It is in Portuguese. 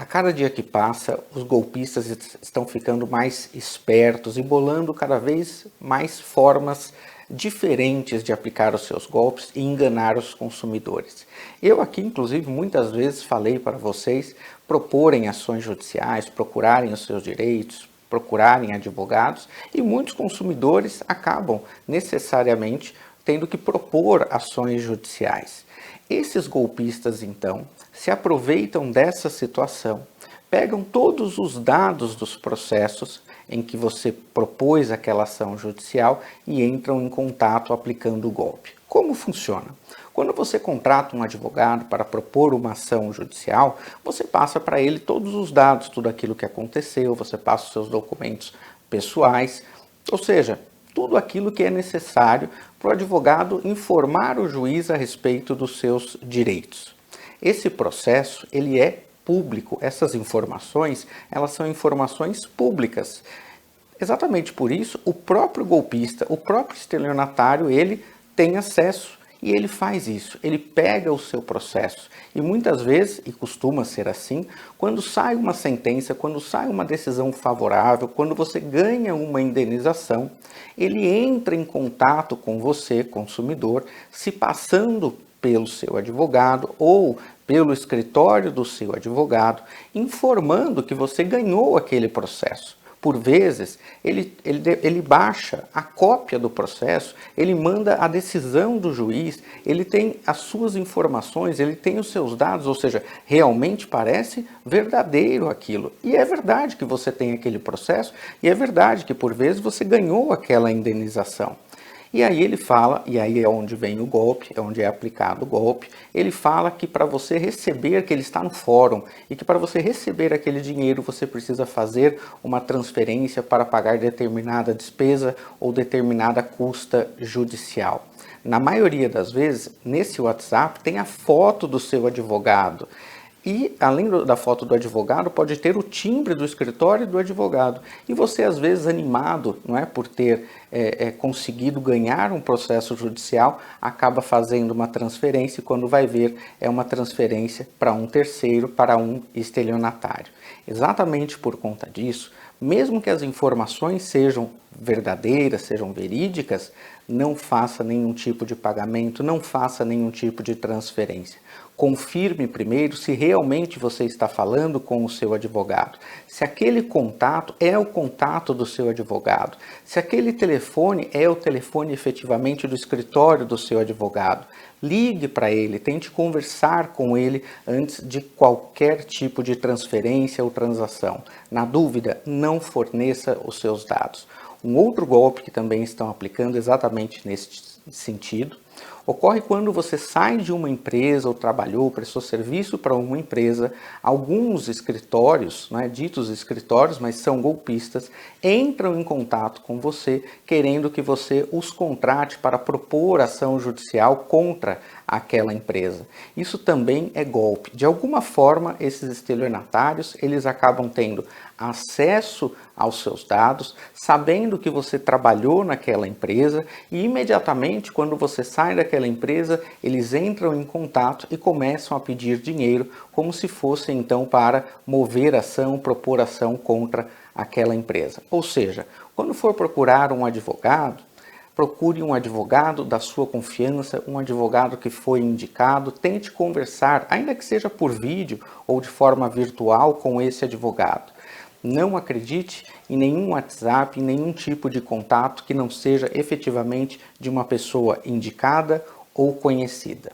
A cada dia que passa, os golpistas estão ficando mais espertos e bolando cada vez mais formas diferentes de aplicar os seus golpes e enganar os consumidores. Eu aqui, inclusive, muitas vezes falei para vocês proporem ações judiciais, procurarem os seus direitos, procurarem advogados, e muitos consumidores acabam necessariamente tendo que propor ações judiciais. Esses golpistas, então, se aproveitam dessa situação, pegam todos os dados dos processos em que você propôs aquela ação judicial e entram em contato aplicando o golpe. Como funciona? Quando você contrata um advogado para propor uma ação judicial, você passa para ele todos os dados, tudo aquilo que aconteceu, você passa os seus documentos pessoais, ou seja, tudo aquilo que é necessário para o advogado informar o juiz a respeito dos seus direitos. Esse processo, ele é público, essas informações, elas são informações públicas. Exatamente por isso, o próprio golpista, o próprio estelionatário, ele tem acesso e ele faz isso, ele pega o seu processo. E muitas vezes, e costuma ser assim, quando sai uma sentença, quando sai uma decisão favorável, quando você ganha uma indenização, ele entra em contato com você, consumidor, se passando pelo seu advogado ou pelo escritório do seu advogado, informando que você ganhou aquele processo. Por vezes, ele baixa a cópia do processo, ele manda a decisão do juiz, ele tem as suas informações, ele tem os seus dados, ou seja, realmente parece verdadeiro aquilo. E é verdade que você tem aquele processo, e é verdade que por vezes você ganhou aquela indenização. E aí ele fala, e aí é onde vem o golpe, é onde é aplicado o golpe, ele fala que para você receber, que ele está no fórum, e que para você receber aquele dinheiro você precisa fazer uma transferência para pagar determinada despesa ou determinada custa judicial. Na maioria das vezes, nesse WhatsApp tem a foto do seu advogado. E, além da foto do advogado, pode ter o timbre do escritório do advogado. E você, às vezes, animado, não é, por ter conseguido ganhar um processo judicial, acaba fazendo uma transferência e, quando vai ver, é uma transferência para um terceiro, para um estelionatário. Exatamente por conta disso, mesmo que as informações sejam verdadeiras, sejam verídicas, não faça nenhum tipo de pagamento, não faça nenhum tipo de transferência. Confirme primeiro se realmente você está falando com o seu advogado, se aquele contato é o contato do seu advogado, se aquele telefone é o telefone efetivamente do escritório do seu advogado. Ligue para ele, tente conversar com ele antes de qualquer tipo de transferência ou transação. Na dúvida, não forneça os seus dados. Um outro golpe que também estão aplicando exatamente nesse sentido ocorre quando você sai de uma empresa ou trabalhou, prestou serviço para uma empresa. Alguns escritórios, ditos escritórios, mas são golpistas, entram em contato com você querendo que você os contrate para propor ação judicial contra aquela empresa. Isso também é golpe. De alguma forma, esses estelionatários, eles acabam tendo acesso aos seus dados, sabendo que você trabalhou naquela empresa e imediatamente quando você sai daquela empresa, eles entram em contato e começam a pedir dinheiro como se fosse então para mover ação, propor ação contra aquela empresa. Ou seja, quando for procurar um advogado, procure um advogado da sua confiança, um advogado que foi indicado, tente conversar, ainda que seja por vídeo ou de forma virtual, com esse advogado. Não acredite em nenhum WhatsApp, em nenhum tipo de contato que não seja efetivamente de uma pessoa indicada ou conhecida.